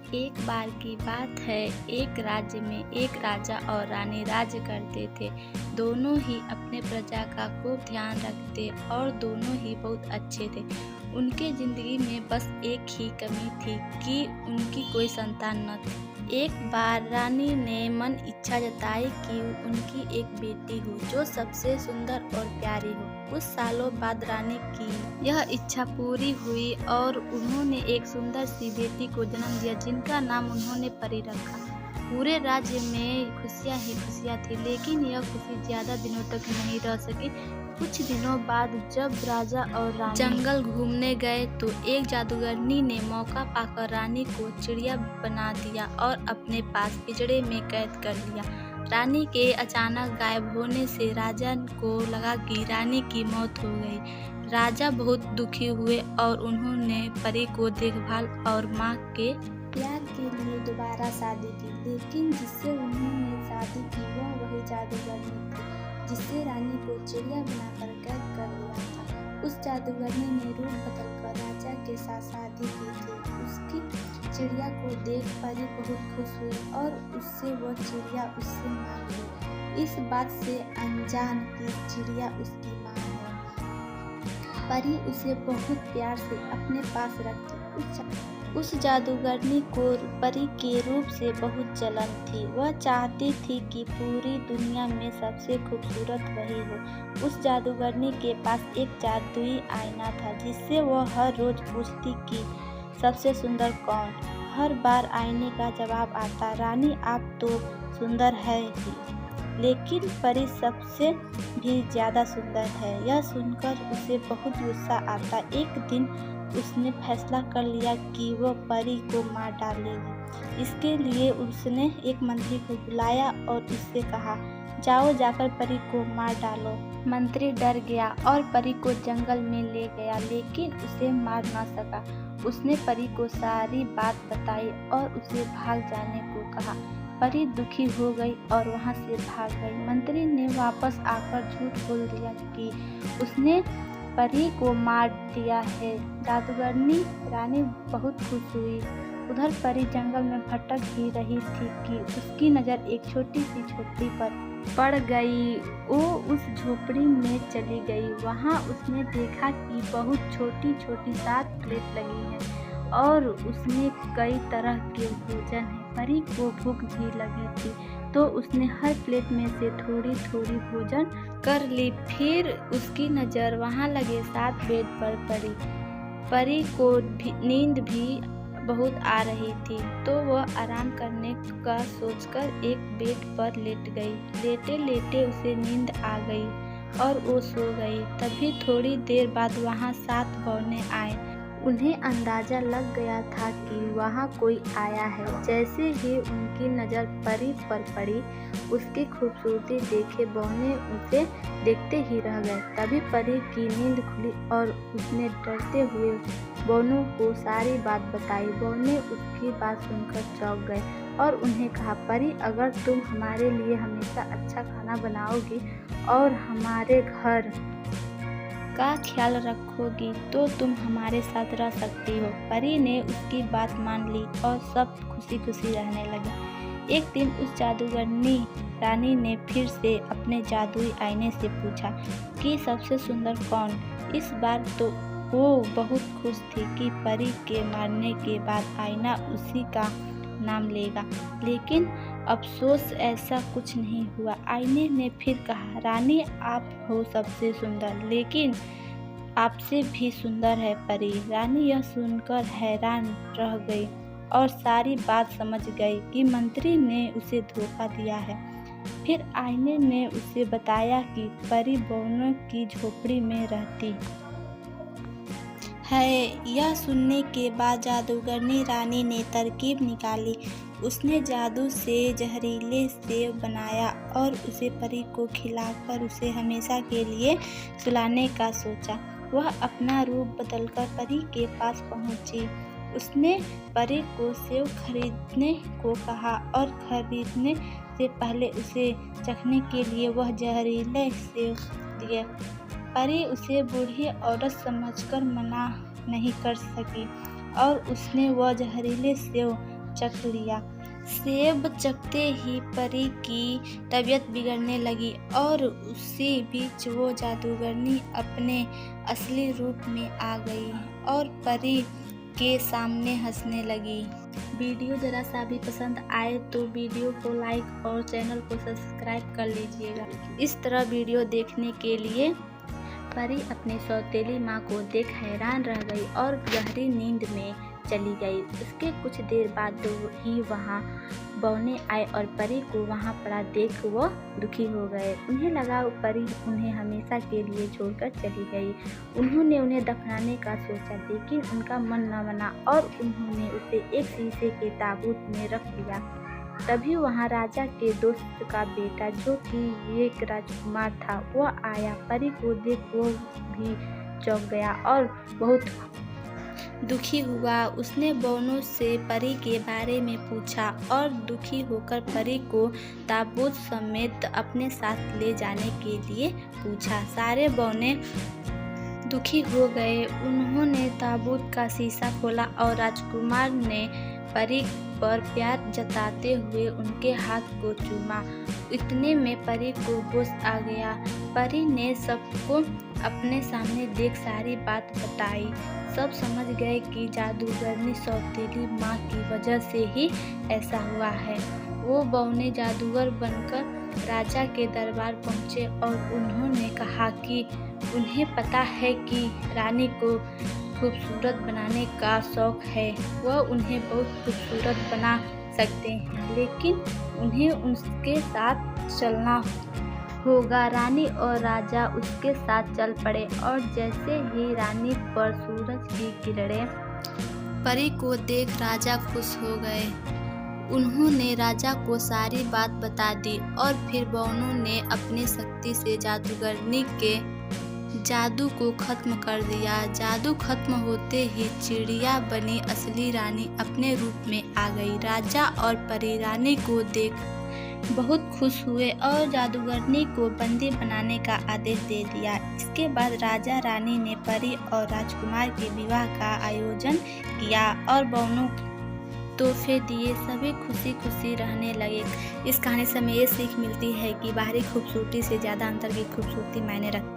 एक बार की बात है, एक राज्य में एक राजा और रानी राज्य करते थे। दोनों ही अपने प्रजा का खूब ध्यान रखते और दोनों ही बहुत अच्छे थे। उनके ज़िंदगी में बस एक ही कमी थी कि उनकी कोई संतान न थी। एक बार रानी ने मन इच्छा जताई कि उनकी एक बेटी हो जो सबसे सुंदर और प्यारी हो। कुछ सालों बाद रानी की यह इच्छा पूरी हुई और उन्होंने एक सुंदर सी बेटी को जन्म दिया जिनका नाम उन्होंने परी रखा। पूरे राज्य में खुशियां ही खुशियां थी, लेकिन यह खुशी ज्यादा दिनों तक नहीं रह सकी। कुछ दिनों बाद जब राजा और रानी जंगल घूमने गए तो एक जादूगरनी ने मौका पाकर रानी को चिड़िया बना दिया और अपने पास पिंजरे में कैद कर लिया। रानी के अचानक गायब होने से राजा को लगा कि रानी की मौत हो गई। राजा बहुत दुखी हुए और उन्होंने परी को देखभाल और माँ के प्यार के लिए दोबारा शादी की, लेकिन जिससे उन्होंने शादी की वह वही जादूगरनी थी जिससे रानी को चिड़िया बनाकर कैद कर लिया था। उस जादूगरनी ने रूप बदलकर राजा के साथ शादी की थी। उसकी चिड़िया को देख परी बहुत खुश हुई और उससे वह चिड़िया उससे मांग ली। इस बात से अनजान कि चिड़िया उसकी माँ है, परी उसे बहुत प्यार से अपने पास रखती। उस जादूगरनी को परी के रूप से बहुत जलन थी। वह चाहती थी कि पूरी दुनिया में सबसे खूबसूरत वही हो। उस जादूगरनी के पास एक जादुई आईना था जिससे वह हर रोज पूछती कि सबसे सुंदर कौन। हर बार आईने का जवाब आता, रानी आप तो सुंदर है ही, लेकिन परी सबसे भी ज्यादा सुंदर है। यह सुनकर उसे बहुत गुस्सा आता। एक दिन उसने फैसला कर लिया कि वह परी को मार डालेगी। इसके लिए उसने एक मंत्री को बुलाया और उससे कहा, जाओ जाकर परी को मार डालो। मंत्री डर गया और परी को जंगल में ले गया, लेकिन उसे मार न सका। उसने परी को सारी बात बताई और उसे भाग जाने को कहा। परी दुखी हो गई और वहां से भाग गई। मंत्री ने वापस आकर झूठ बोल दिया कि उसने परी को मार दिया है। जादूगरनी रानी बहुत खुश हुई। उधर परी जंगल में भटक ही रही थी कि उसकी नज़र एक छोटी सी झोपड़ी पर पड़ गई। वो उस झोपड़ी में चली गई। वहाँ उसने देखा कि बहुत छोटी छोटी 7 प्लेट लगी हैं और उसमें कई तरह के भोजन हैं। परी को भूख भी लगी थी तो उसने हर प्लेट में से थोड़ी थोड़ी भोजन कर ली। फिर उसकी नज़र वहाँ लगे 7 बेड पर पड़ी। परी को नींद भी बहुत आ रही थी तो वह आराम करने का सोचकर एक बेड पर लेट गई। लेटे लेटे उसे नींद आ गई और वो सो गई। तभी थोड़ी देर बाद वहाँ 7 बौने आए। उन्हें अंदाजा लग गया था कि वहाँ कोई आया है। जैसे ही उनकी नज़र परी पर पड़ी, उसकी खूबसूरती देखे बौने उसे देखते ही रह गए। तभी परी की नींद खुली और उसने डरते हुए बौनों को सारी बात बताई। बौने उसकी बात सुनकर चौंक गए और उन्हें कहा, परी अगर तुम हमारे लिए हमेशा अच्छा खाना बनाओगी और हमारे घर का ख्याल रखोगी तो तुम हमारे साथ रह सकती हो। परी ने उसकी बात मान ली और सब खुशी खुशी रहने लगे। एक दिन उस जादूगरनी रानी ने फिर से अपने जादुई आईने से पूछा कि सबसे सुंदर कौन। इस बार तो वो बहुत खुश थी कि परी के मारने के बाद आईना उसी का नाम लेगा, लेकिन अफसोस ऐसा कुछ नहीं हुआ। आईने ने फिर कहा, रानी आप हो सबसे सुंदर, लेकिन आपसे भी सुंदर है परी। रानी यह सुनकर हैरान रह गई और सारी बात समझ गई कि मंत्री ने उसे धोखा दिया है। फिर आईने ने उसे बताया कि परी बौनों की झोपड़ी में रहती है। यह सुनने के बाद जादूगरनी रानी ने तरकीब निकाली। उसने जादू से जहरीले सेब बनाया और उसे परी को खिलाकर उसे हमेशा के लिए सुलाने का सोचा। वह अपना रूप बदलकर परी के पास पहुंची। उसने परी को सेब खरीदने को कहा और खरीदने से पहले उसे चखने के लिए वह जहरीले सेब दिए। परी उसे बूढ़ी औरत समझकर मना नहीं कर सकी और उसने वह जहरीले सेब चख लिया। सेब चखते ही परी की तबीयत बिगड़ने लगी और उसी बीच वो जादूगरनी अपने असली रूप में आ गई और परी के सामने हंसने लगी। वीडियो ज़रा सा भी पसंद आए तो वीडियो को लाइक और चैनल को सब्सक्राइब कर लीजिएगा। इस तरह वीडियो देखने के लिए परी अपनी सौतेली माँ को देख हैरान रह गई और गहरी नींद में चली गई। उसके कुछ देर बाद ही वहाँ बौने आए और परी को वहाँ पड़ा देख वो दुखी हो गए। उन्हें लगा परी उन्हें हमेशा के लिए छोड़कर चली गई। उन्होंने उन्हें दफनाने का सोचा लेकिन उनका मन न माना और उन्होंने उसे एक शीशे के ताबूत में रख दिया। तभी वहाँ राजा के दोस्त का बेटा जो कि एक राजकुमार था वह आया। परी को देख वो भी चौंक गया और बहुत दुखी हुआ। उसने बौनों से परी के बारे में पूछा और दुखी होकर परी को ताबूत समेत अपने साथ ले जाने के लिए पूछा। सारे बौने दुखी हो गए। उन्होंने ताबूत का शीशा खोला और राजकुमार ने परी पर प्यार जताते हुए उनके हाथ को चूमा। इतने में परी को होश आ गया। परी ने सबको अपने सामने देख सारी बात बताई। सब समझ गए कि जादूगरनी सौतेली माँ की वजह से ही ऐसा हुआ है। वो बौने जादूगर बनकर राजा के दरबार पहुँचे और उन्होंने कहा कि उन्हें पता है कि रानी को खूबसूरत बनाने का शौक है। वह उन्हें बहुत खूबसूरत बना सकते हैं लेकिन उन्हें उसके साथ चलना होगा। रानी और राजा उसके साथ चल पड़े और जैसे ही रानी पर सूरज की किरणें परी को देख राजा खुश हो गए। उन्होंने राजा को सारी बात बता दी और फिर बौनों ने अपनी शक्ति से जादूगरनी के जादू को खत्म कर दिया। जादू खत्म होते ही चिड़िया बनी असली रानी अपने रूप में आ गई। राजा और परी रानी को देख बहुत खुश हुए और जादूगरनी को बंदी बनाने का आदेश दे दिया। इसके बाद राजा रानी ने परी और राजकुमार के विवाह का आयोजन किया और बौनों तोहफे दिए। सभी खुशी खुशी रहने लगे। इस कहानी से हमें ये सीख मिलती है कि बाहरी खूबसूरती से ज़्यादा अंतर की खूबसूरती मायने रखती है।